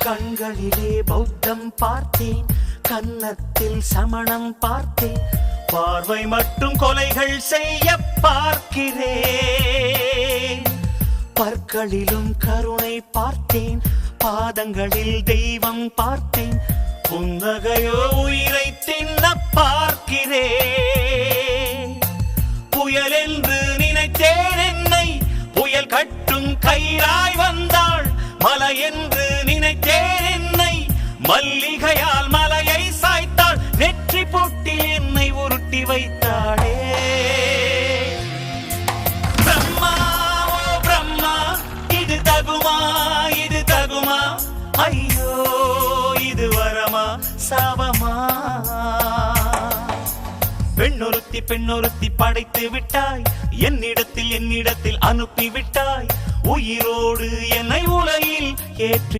கண்களிலே பௌத்தம் பார்த்தேன், கன்னத்தில் சமணம் பார்த்தேன், பார்வை மட்டும் கொலைகள் செய்ய பார்க்கிறேன். பற்களிலும் கருணை பார்த்தேன், பாதங்களில் தெய்வம் பார்த்தேன், புன்னகையோ உயிரை தின்ன பார்க்கிறேன். புயல் என்று நினைத்தேன் என்னை, புயல் கட்டும் கயிறாய் வந்தாள். மலை என்று நினைத்தேன் என்னை, மல்லிகையால் மலையை சாய்த்தாள். நெற்றி பொட்டில் என்னை உருட்டி வைத்தாளே. பிரம்மா ஓ பிரம்மா, இது தகுமா இது தகுமா? ஐயோ இது வரமா சாபமா? பெண்ணொருத்தி படைத்து விட்டாய், என்னிடத்தில் அனுப்பி விட்டாய். உயிரோடு என்னை உலகில் ஏற்றி